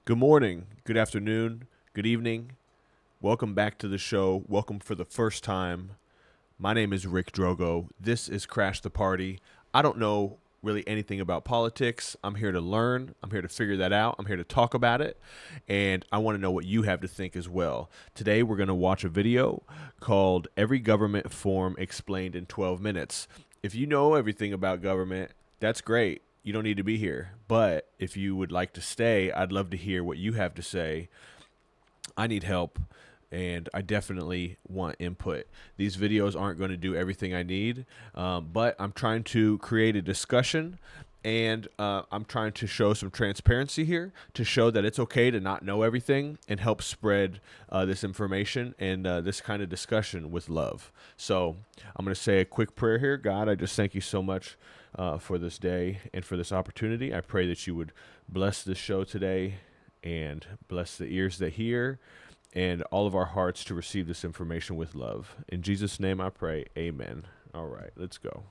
Good morning, good afternoon, good evening. Welcome back to the show. Welcome for the first time. My name is Rick Drogo. This is Crash the Party. I don't know really anything about politics. I'm here to learn. I'm here to figure that out. I'm here to talk about it. And I want to know what you have to think as well. Today, we're going to watch a video called Every Government Form Explained in 12 Minutes. If you know everything about government, that's great. You don't need to be here. But if you would like to stay, I'd love to hear what you have to say. I need help, and I definitely want input. These videos aren't going to do everything I need, but I'm trying to create a discussion, and I'm trying to show some transparency here to show that it's okay to not know everything and help spread this information and this kind of discussion with love. So I'm going to say a quick prayer here. God, I just thank you so much for this day and for this opportunity. I pray that you would bless this show today and bless the ears that hear and all of our hearts to receive this information with love. In Jesus' name I pray, amen. All right, let's go.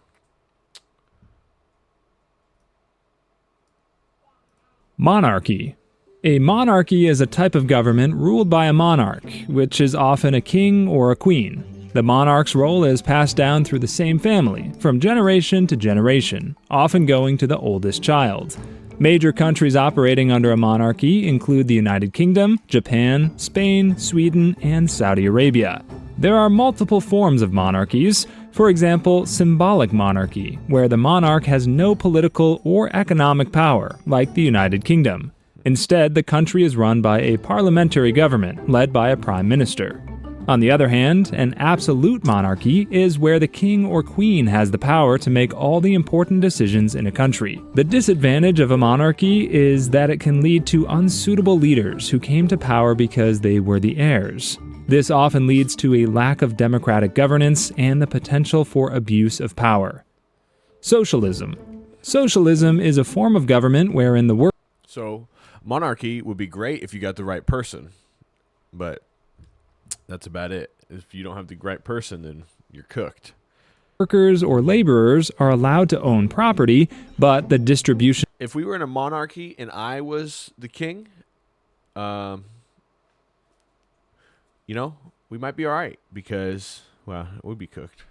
Monarchy. A monarchy is a type of government ruled by a monarch, which is often a king or a queen. The monarch's role is passed down through the same family, from generation to generation, often going to the oldest child. Major countries operating under a monarchy include the United Kingdom, Japan, Spain, Sweden, and Saudi Arabia. There are multiple forms of monarchies, for example, symbolic monarchy, where the monarch has no political or economic power, like the United Kingdom. Instead, the country is run by a parliamentary government led by a prime minister. On the other hand, an absolute monarchy is where the king or queen has the power to make all the important decisions in a country. The disadvantage of a monarchy is that it can lead to unsuitable leaders who came to power because they were the heirs. This often leads to a lack of democratic governance and the potential for abuse of power. Socialism. Socialism is a form of government wherein the So monarchy would be great if you got the right person, but that's about it. If you don't have the right person, then you're cooked. workers or laborers are allowed to own property, but the distribution If we were in a monarchy and I was the king, we might be all right because, well, it would be cooked.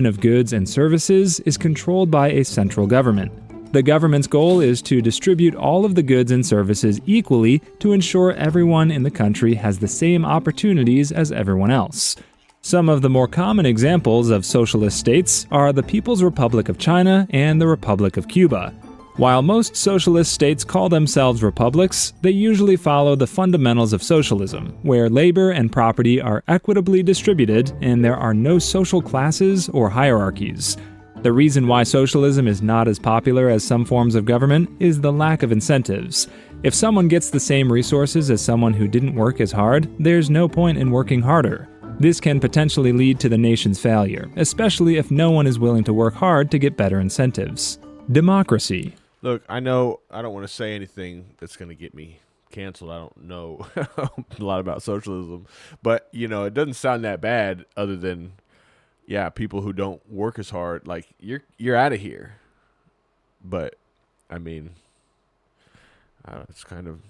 of goods and services is controlled by a central government. The government's goal is to distribute all of the goods and services equally to ensure everyone in the country has the same opportunities as everyone else. Some of the more common examples of socialist states are the People's Republic of China and the Republic of Cuba. While most socialist states call themselves republics, they usually follow the fundamentals of socialism, where labor and property are equitably distributed and there are no social classes or hierarchies. The reason why socialism is not as popular as some forms of government is the lack of incentives. If someone gets the same resources as someone who didn't work as hard, there's no point in working harder. This can potentially lead to the nation's failure, especially if no one is willing to work hard to get better incentives. Democracy. Look, I know I don't want to say anything that's going to get me canceled. I don't know a lot about socialism, but, it doesn't sound that bad other than, yeah, people who don't work as hard, like, you're out of here. But, I mean, it's kind of,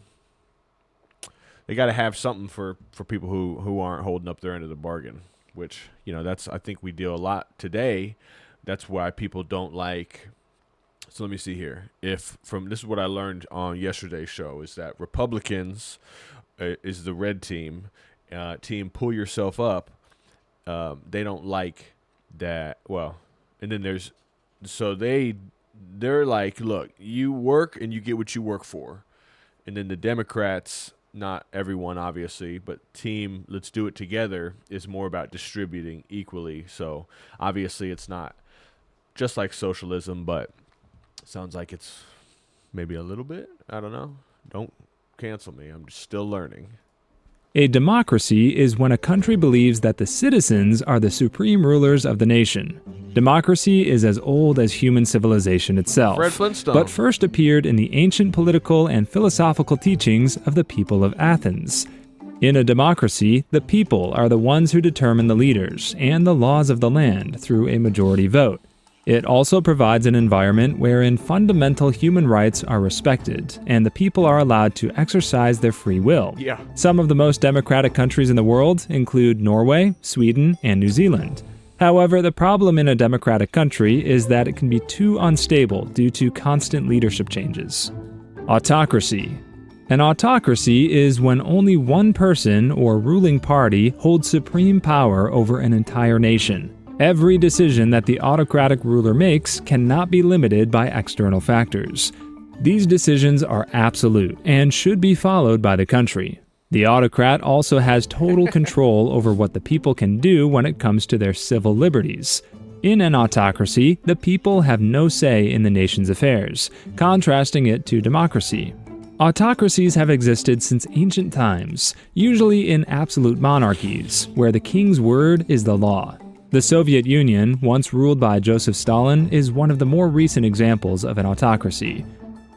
they got to have something for people who aren't holding up their end of the bargain, which, I think we deal a lot today. That's why people don't like. So let me see here. This is what I learned on yesterday's show, is that Republicans is the red team. Team pull yourself up. They don't like that. Well, and then they're like, look, you work and you get what you work for. And then the Democrats, not everyone obviously, but team, let's do it together, is more about distributing equally. So obviously it's not just like socialism, but sounds like it's maybe a little bit. I don't know. Don't cancel me. I'm just still learning. A democracy is when a country believes that the citizens are the supreme rulers of the nation. Democracy is as old as human civilization itself, Fred Flintstone. but first appeared in the ancient political and philosophical teachings of the people of Athens. In a democracy, the people are the ones who determine the leaders and the laws of the land through a majority vote. It also provides an environment wherein fundamental human rights are respected and the people are allowed to exercise their free will. Yeah. Some of the most democratic countries in the world include Norway, Sweden, and New Zealand. However, the problem in a democratic country is that it can be too unstable due to constant leadership changes. Autocracy. An autocracy is when only one person or ruling party holds supreme power over an entire nation. Every decision that the autocratic ruler makes cannot be limited by external factors. These decisions are absolute and should be followed by the country. The autocrat also has total control over what the people can do when it comes to their civil liberties. In an autocracy, the people have no say in the nation's affairs, contrasting it to democracy. Autocracies have existed since ancient times, usually in absolute monarchies, where the king's word is the law. The Soviet Union, once ruled by Joseph Stalin, is one of the more recent examples of an autocracy.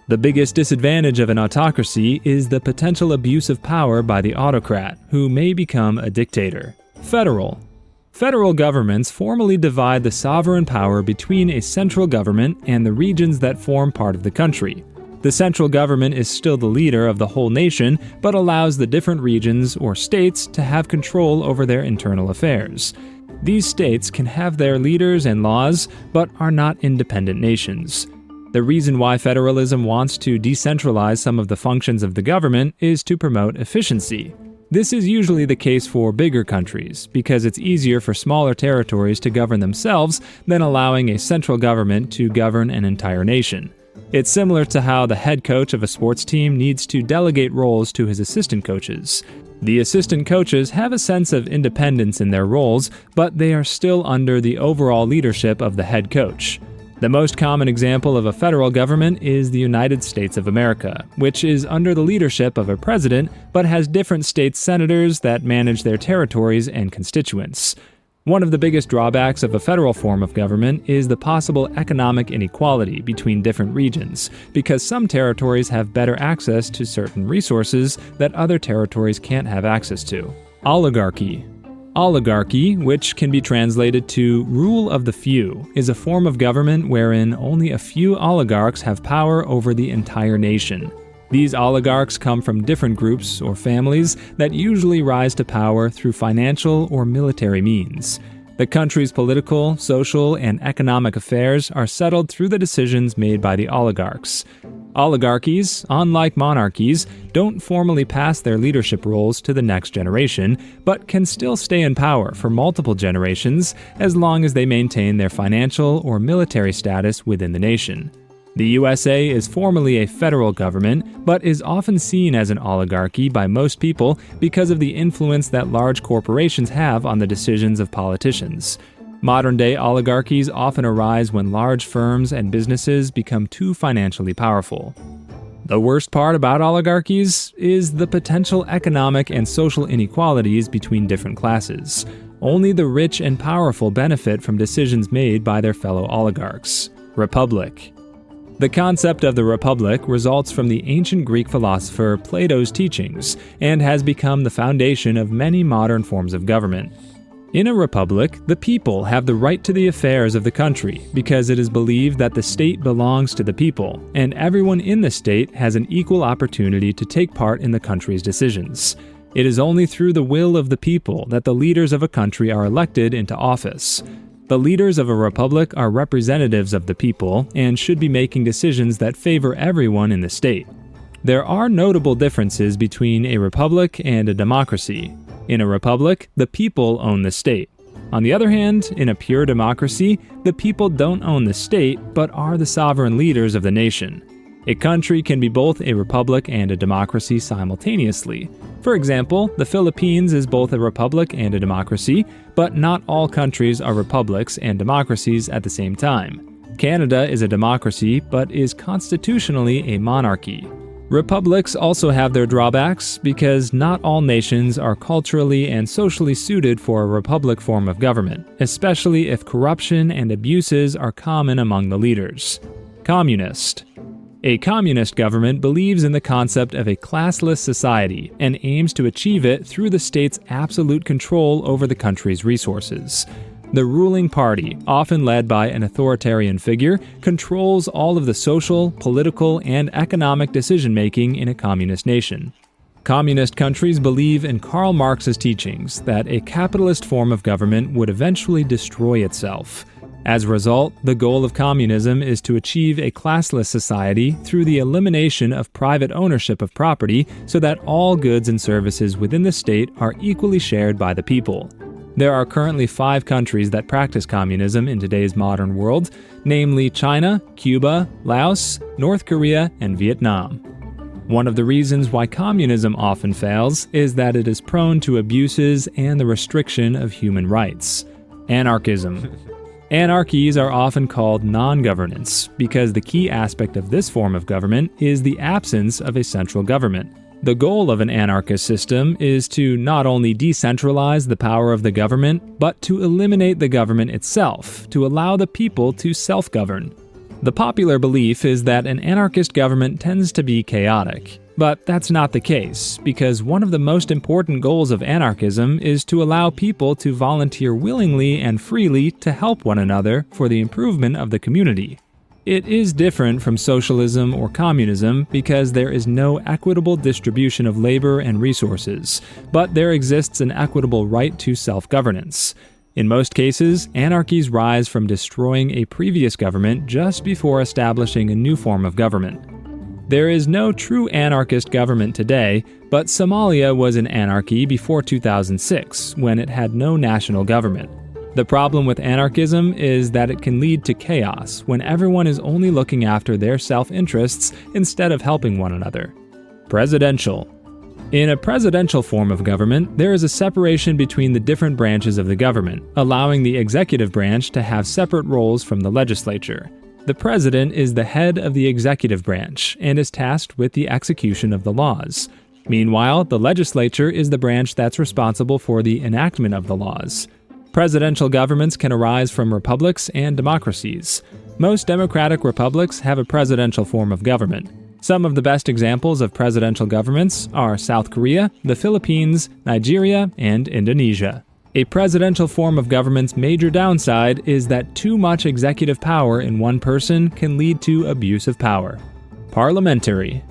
The biggest disadvantage of an autocracy is the potential abuse of power by the autocrat, who may become a dictator. Federal governments formally divide the sovereign power between a central government and the regions that form part of the country. The central government is still the leader of the whole nation, but allows the different regions or states to have control over their internal affairs. These states can have their leaders and laws, but are not independent nations. The reason why federalism wants to decentralize some of the functions of the government is to promote efficiency. This is usually the case for bigger countries, because it's easier for smaller territories to govern themselves than allowing a central government to govern an entire nation. It's similar to how the head coach of a sports team needs to delegate roles to his assistant coaches. The assistant coaches have a sense of independence in their roles, but they are still under the overall leadership of the head coach. The most common example of a federal government is the United States of America, which is under the leadership of a president but has different state senators that manage their territories and constituents. One of the biggest drawbacks of a federal form of government is the possible economic inequality between different regions, because some territories have better access to certain resources that other territories can't have access to. Oligarchy. Oligarchy, which can be translated to rule of the few, is a form of government wherein only a few oligarchs have power over the entire nation. These oligarchs come from different groups or families that usually rise to power through financial or military means. The country's political, social, and economic affairs are settled through the decisions made by the oligarchs. Oligarchies, unlike monarchies, don't formally pass their leadership roles to the next generation, but can still stay in power for multiple generations as long as they maintain their financial or military status within the nation. The USA is formally a federal government, but is often seen as an oligarchy by most people because of the influence that large corporations have on the decisions of politicians. Modern-day oligarchies often arise when large firms and businesses become too financially powerful. The worst part about oligarchies is the potential economic and social inequalities between different classes. Only the rich and powerful benefit from decisions made by their fellow oligarchs. Republic. The concept of the republic results from the ancient Greek philosopher Plato's teachings and has become the foundation of many modern forms of government. In a republic, the people have the right to the affairs of the country because it is believed that the state belongs to the people, and everyone in the state has an equal opportunity to take part in the country's decisions. It is only through the will of the people that the leaders of a country are elected into office. The leaders of a republic are representatives of the people and should be making decisions that favor everyone in the state. There are notable differences between a republic and a democracy. In a republic, the people own the state. On the other hand, in a pure democracy, the people don't own the state, but are the sovereign leaders of the nation. A country can be both a republic and a democracy simultaneously. For example, the Philippines is both a republic and a democracy, but not all countries are republics and democracies at the same time. Canada is a democracy, but is constitutionally a monarchy. Republics also have their drawbacks because not all nations are culturally and socially suited for a republic form of government, especially if corruption and abuses are common among the leaders. Communist. A communist government believes in the concept of a classless society and aims to achieve it through the state's absolute control over the country's resources. The ruling party, often led by an authoritarian figure, controls all of the social, political, and economic decision-making in a communist nation. Communist countries believe in Karl Marx's teachings that a capitalist form of government would eventually destroy itself. As a result, the goal of communism is to achieve a classless society through the elimination of private ownership of property so that all goods and services within the state are equally shared by the people. There are currently 5 countries that practice communism in today's modern world, namely China, Cuba, Laos, North Korea, and Vietnam. One of the reasons why communism often fails is that it is prone to abuses and the restriction of human rights. Anarchism. Anarchies are often called non-governance because the key aspect of this form of government is the absence of a central government. The goal of an anarchist system is to not only decentralize the power of the government, but to eliminate the government itself, to allow the people to self-govern. The popular belief is that an anarchist government tends to be chaotic. But that's not the case, because one of the most important goals of anarchism is to allow people to volunteer willingly and freely to help one another for the improvement of the community. It is different from socialism or communism because there is no equitable distribution of labor and resources, but there exists an equitable right to self-governance. In most cases, anarchies rise from destroying a previous government just before establishing a new form of government. There is no true anarchist government today, but Somalia was an anarchy before 2006, when it had no national government. The problem with anarchism is that it can lead to chaos when everyone is only looking after their self-interests instead of helping one another. Presidential. In a presidential form of government, there is a separation between the different branches of the government, allowing the executive branch to have separate roles from the legislature. The president is the head of the executive branch and is tasked with the execution of the laws. Meanwhile, the legislature is the branch that's responsible for the enactment of the laws. Presidential governments can arise from republics and democracies. Most democratic republics have a presidential form of government. Some of the best examples of presidential governments are South Korea, the Philippines, Nigeria, and Indonesia. A presidential form of government's major downside is that too much executive power in one person can lead to abuse of power. Parliamentary.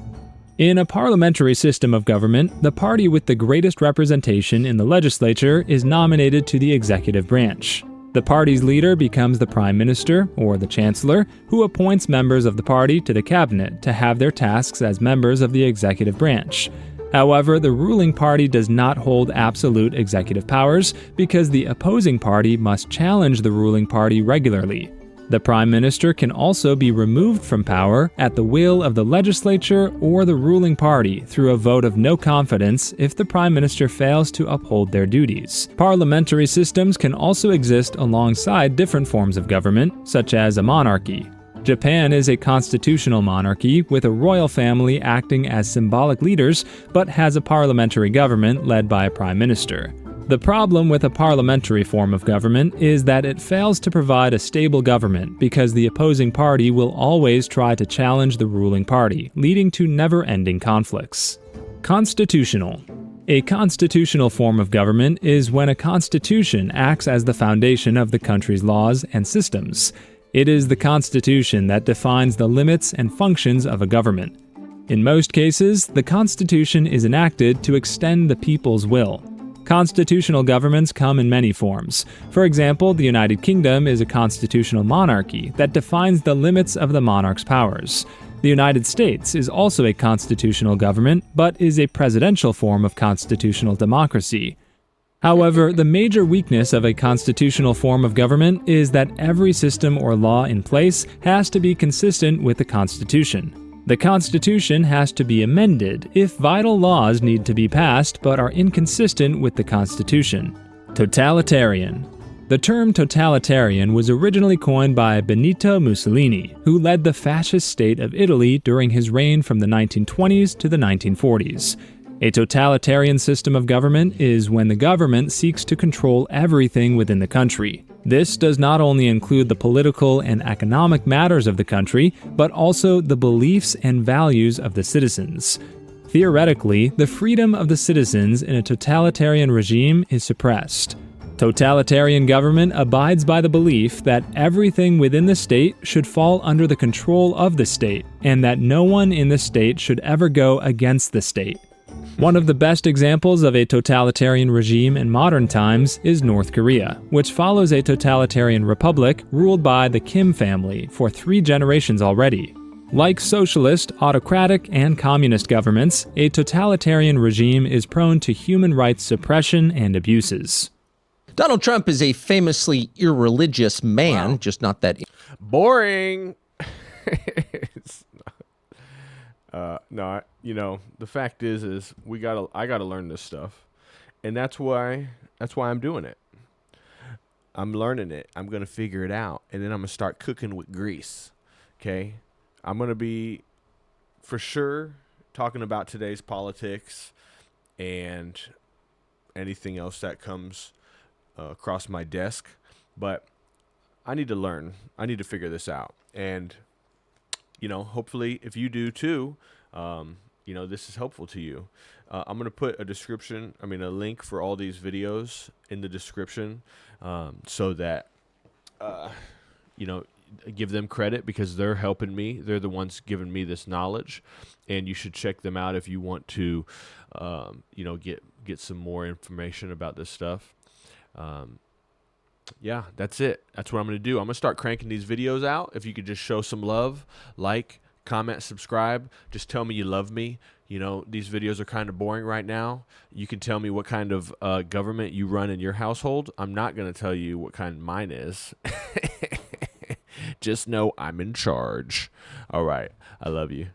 In a parliamentary system of government, the party with the greatest representation in the legislature is nominated to the executive branch. The party's leader becomes the prime minister, or the chancellor, who appoints members of the party to the cabinet to have their tasks as members of the executive branch. However, the ruling party does not hold absolute executive powers because the opposing party must challenge the ruling party regularly. The prime minister can also be removed from power at the will of the legislature or the ruling party through a vote of no confidence if the prime minister fails to uphold their duties. Parliamentary systems can also exist alongside different forms of government, such as a monarchy. Japan is a constitutional monarchy with a royal family acting as symbolic leaders, but has a parliamentary government led by a prime minister. The problem with a parliamentary form of government is that it fails to provide a stable government because the opposing party will always try to challenge the ruling party, leading to never-ending conflicts. Constitutional. A constitutional form of government is when a constitution acts as the foundation of the country's laws and systems. It is the Constitution that defines the limits and functions of a government. In most cases, the Constitution is enacted to extend the people's will. Constitutional governments come in many forms. For example, the United Kingdom is a constitutional monarchy that defines the limits of the monarch's powers. The United States is also a constitutional government, but is a presidential form of constitutional democracy. However, the major weakness of a constitutional form of government is that every system or law in place has to be consistent with the Constitution. The Constitution has to be amended if vital laws need to be passed but are inconsistent with the Constitution. Totalitarian. The term totalitarian was originally coined by Benito Mussolini, who led the fascist state of Italy during his reign from the 1920s to the 1940s. A totalitarian system of government is when the government seeks to control everything within the country. This does not only include the political and economic matters of the country, but also the beliefs and values of the citizens. Theoretically, the freedom of the citizens in a totalitarian regime is suppressed. Totalitarian government abides by the belief that everything within the state should fall under the control of the state, and that no one in the state should ever go against the state. One of the best examples of a totalitarian regime in modern times is North Korea, which follows a totalitarian republic ruled by the Kim family for 3 generations already. Like socialist, autocratic, and communist governments, a totalitarian regime is prone to human rights suppression and abuses. Donald Trump is a famously irreligious man, just not that. Boring. No, the fact is I gotta learn this stuff, and that's why I'm doing it. I'm learning it. I'm gonna figure it out, and then I'm gonna start cooking with grease. Okay, I'm gonna be for sure talking about today's politics and anything else that comes across my desk, but I need to learn. I need to figure this out, and hopefully, if you do too, this is helpful to you. I'm going to put a link for all these videos in the description, so that, give them credit because they're helping me. They're the ones giving me this knowledge, and you should check them out if you want to, get some more information about this stuff. Yeah, that's it. That's what I'm going to do. I'm going to start cranking these videos out. If you could just show some love, like, comment, subscribe, just tell me you love me. These videos are kind of boring right now. You can tell me what kind of government you run in your household. I'm not going to tell you what kind mine is. Just know I'm in charge. All right. I love you.